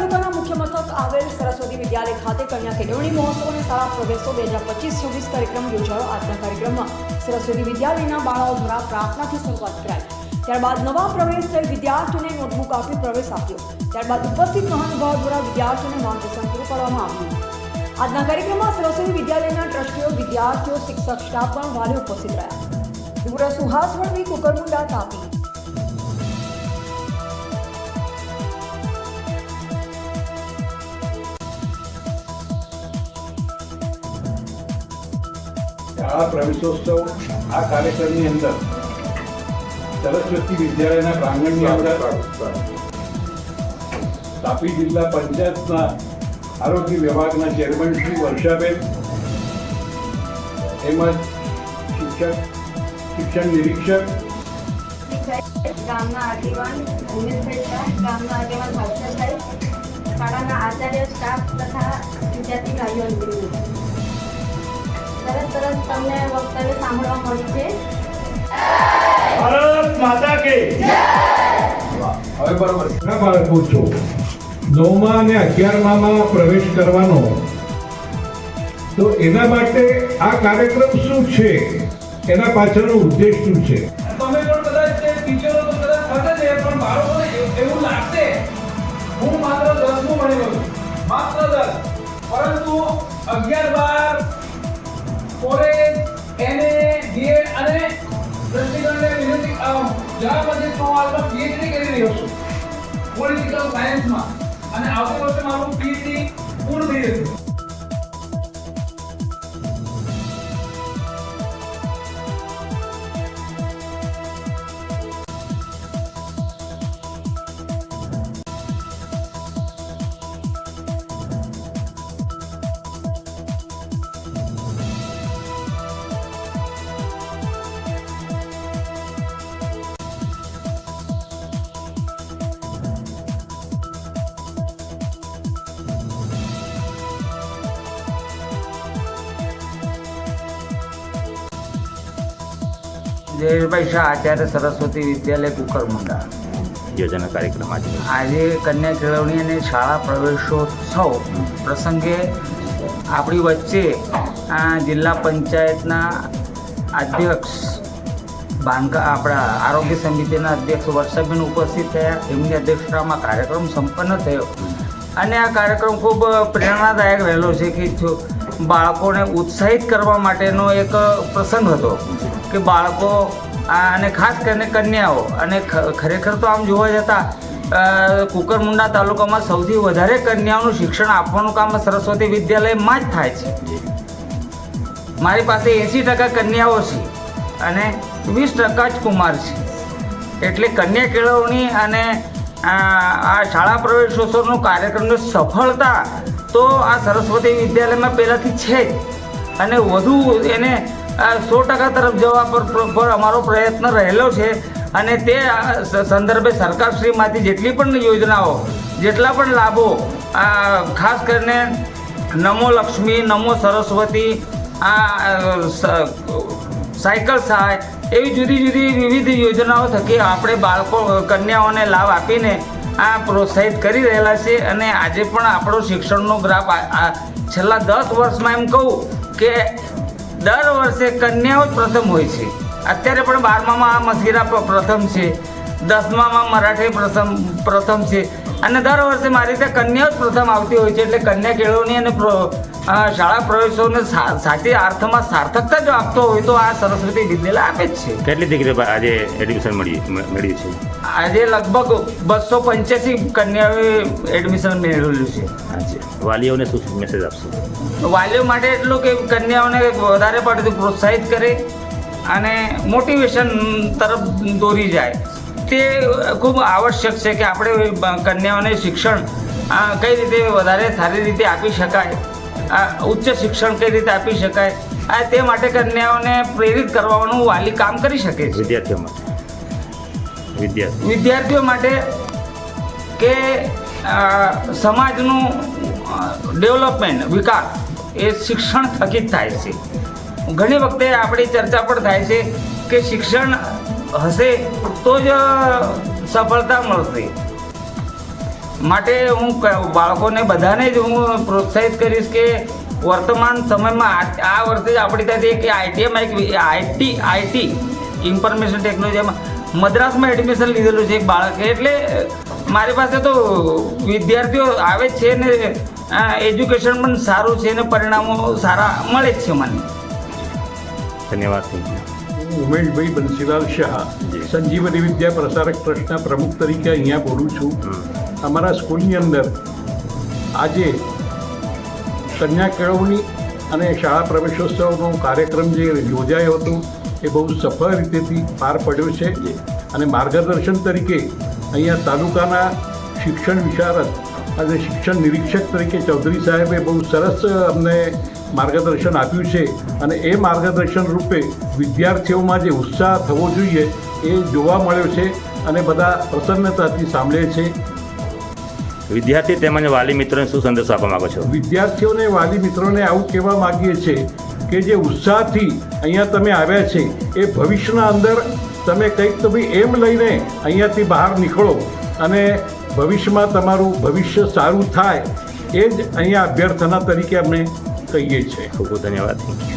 તાલુકાના મુખ્ય મથક આવેલ સરસ્વતી વિદ્યાલય ખાતે કન્યા કેળવણી મહોત્સવ અને શાળા પ્રવેશો 2025-26 કાર્યક્રમ યોજાયો। આજના કાર્યક્રમમાં સરસ્વતી વિદ્યાલયના બાળાઓ દ્વારા પ્રાર્થનાથી શરૂઆત કરાઈ। ત્યારબાદ નવા પ્રવેશ થયેલ વિદ્યાર્થીઓને નોટબુક આપી પ્રવેશ આપ્યો। ત્યારબાદ ઉપસ્થિત મહાનુભાવો દ્વારા વિદ્યાર્થીઓને માર્ગદર્શન પૂરું પાડવામાં આવ્યું। આજના કાર્યક્રમમાં સરસ્વતી વિદ્યાલયના ટ્રસ્ટીઓ, વિદ્યાર્થીઓ, શિક્ષક, સ્ટાફ પણ વાલીઓ ઉપસ્થિત રહ્યા। પૂરા સુહાસ વળવી, કુકરમુંડા, તાપી। શાળા પ્રવેશોત્સવ આ કાર્યક્રમની અંદર સરસ્વતી વિદ્યાલયના પ્રાંગણની અંદર તાપી જિલ્લા પંચાયતના આરોગ્ય વિભાગના ચેરમેન શ્રી વર્ષાબેન તેમજ શિક્ષણ નિરીક્ષક ગામના આગેવાન ઉમેશભાઈ શાહ, ગામના આગેવાન ભાસ્કરભાઈ, શાળાના આચાર્ય, સ્ટાફ તથા વિદ્યાર્થી ભાઈઓ સરસ તમને વક્તવ્ય સાંભળવા મળ્યું છે। ભારત માતા કે જય। હવે બરોબર ઘણા બાળકો છો 9મા અને 11મામાં પ્રવેશ કરવાનો, તો એના માટે આ કાર્યક્રમ શું છે, એના પાછળનો ઉદ્દેશ શું છે? તમે પણ કદાચ ટીચરો તો કદાચ થશે છે, પણ બાળકોને એવું લાગશે હું માત્ર 10મું ભણેલો છું, માત્ર 10, પરંતુ 11-12 કોલેજ, એને બીએડ અને દ્રષ્ટિગણને વિનંતી જવા પછી હું હાલમાં પીએચડી કરી રહ્યો છું પોલિટિકલ સાયન્સમાં, અને આવતી વર્ષે મારું પીએચડી પૂર્ણ થઈ જશે। જયેશભાઈ શાહ, આચાર્ય, સરસ્વતી વિદ્યાલય, કુકરમુંડા। યોજના કાર્યક્રમ આજે કન્યા કેળવણી અને શાળા પ્રવેશોત્સવ પ્રસંગે આપણી વચ્ચે જિલ્લા પંચાયતના અધ્યક્ષ આપણા આરોગ્ય સમિતિના અધ્યક્ષ વર્ષાબેન ઉપસ્થિત થયા। એમની અધ્યક્ષતામાં કાર્યક્રમ સંપન્ન થયો અને આ કાર્યક્રમ ખૂબ પ્રેરણાદાયક રહેલો છે કે બાળકોને ઉત્સાહિત કરવા માટેનો એક પ્રસંગ હતો કે બાળકો અને ખાસ કરીને કન્યાઓ, અને ખરેખર તો આમ જોવા જતાં કુકરમુંડા તાલુકામાં સૌથી વધારે કન્યાઓનું શિક્ષણ આપવાનું કામ સરસ્વતી વિદ્યાલયમાં જ થાય છે। મારી પાસે 80% કન્યાઓ છે અને 20% જ કુમાર છે, એટલે કન્યા કેળવણી અને આ શાળા પ્રવેશોત્સવનો કાર્યક્રમની સફળતા તો આ સરસ્વતી વિદ્યાલયમાં પહેલાંથી છે જ, અને વધુ એને 100% તરફ જવા પર અમારો પ્રયત્ન રહેલો છે। અને તે સંદર્ભે સરકારશ્રીમાંથી જેટલી પણ યોજનાઓ, જેટલા પણ લાભો, ખાસ કરીને નમો લક્ષ્મી, નમો સરસ્વતી, સાયકલ સહાય, એવી જુદી જુદી વિવિધ યોજનાઓ થકી આપણે બાળકો, કન્યાઓને લાભ આપીને પ્રોત્સાહિત કરી રહેલા છે। અને આજે પણ આપણો શિક્ષણનો ગ્રાફ છેલ્લા 10 વર્ષમાં એમ કહું કે દર વર્ષે કન્યાઓ જ પ્રથમ હોય છે। અત્યારે પણ 12મામાં મસ્કીરા પ્રથમ છે, 10મામાં મરાઠી પ્રથમ છે, અને દર વર્ષે મારી રીતે કન્યાઓ જ પ્રથમ આવતી હોય છે। એટલે કન્યા કેળવણી અને શાળા પ્રવેશોને સાચી અર્થમાં સાર્થકતા જો આપતો હોય તો આ સરસ્વતી વિદ્યાલય આપે જ છે। કેટલી દીકરી આજે એડમિશન મળ્યું છે? આજે લગભગ 285 કન્યાઓએ એડમિશન મેળવેલું છે। વાલીઓને શું મેસેજ આપશો? વાલીઓ માટે એટલું કે કન્યાઓને વધારે પડતું પ્રોત્સાહિત કરે અને મોટિવેશન તરફ દોરી જાય, તે ખૂબ આવશ્યક છે કે આપણે કન્યાઓને શિક્ષણ કઈ રીતે વધારે સારી રીતે આપી શકાય, ઉચ્ચ શિક્ષણ કઈ રીતે આપી શકાય, તે માટે કન્યાઓને પ્રેરિત કરવાનું વાલી કામ કરી શકે છે। વિદ્યાર્થીઓ માટે કે સમાજનું ડેવલપમેન્ટ, વિકાસ એ શિક્ષણ થકી જ થાય છે। ઘણી વખતે આપણી ચર્ચા પણ થાય છે કે શિક્ષણ હશે તો જ સફળતા મળશે। માટે હું બાળકોને બધાને જ હું પ્રોત્સાહિત કરીશ કે વર્તમાન સમયમાં આ વર્ષે જ આપણી ત્યાંથી કે આઈટીએમાં આઈટી ઇન્ફોર્મેશન ટેકનોલોજીમાં મદ્રાસમાં એડમિશન લીધેલું છે એક બાળકે. એટલે મારી પાસે તો વિદ્યાર્થીઓ આવે જ છે ને એજ્યુકેશન પણ સારું છે ને પરિણામો સારા મળે જ છે મને. ધન્યવાદ. Thank you. હું ઉમેશભાઈ બંસીલાલ શાહ જી. સંજીવની વિદ્યા પ્રસારક ટ્રસ્ટના પ્રમુખ તરીકે અહીંયા બોલું છું. અમારા સ્કૂલની અંદર આજે કન્યા કેળવણી અને શાળા પ્રવેશોત્સવનો કાર્યક્રમ જે યોજાયો હતો એ બહુ સફળ રીતેથી પાર પડ્યો છે. અને માર્ગદર્શન તરીકે અહીંયા તાલુકાના શિક્ષણ વિશારદ અને શિક્ષણ નિરીક્ષક તરીકે ચૌધરી સાહેબે બહુ સરસ અમને માર્ગદર્શન આપ્યું છે. અને એ માર્ગદર્શન રૂપે વિદ્યાર્થીઓમાં જે ઉત્સાહ થવો જોઈએ એ જોવા મળ્યો છે અને બધા પ્રસન્નતાથી સાંભળે છે. વિદ્યાર્થી તેમજ વાલી મિત્રોને શું સંદેશો આપવા માંગો છો? વિદ્યાર્થીઓને વાલી મિત્રોને આવું કહેવા માગીએ છીએ કે જે ઉત્સાહથી અહીંયા તમે આવ્યા છે એ ભવિષ્યના અંદર તમે કંઈક તો ભાઈ એમ લઈને અહીંયાથી બહાર નીકળો અને ભવિષ્યમાં તમારું ભવિષ્ય સારું થાય એ જ અહીંયા અભ્યર્થના તરીકે અમે કહીએ છીએ. ખૂબ ખૂબ ધન્યવાદ. Thank you.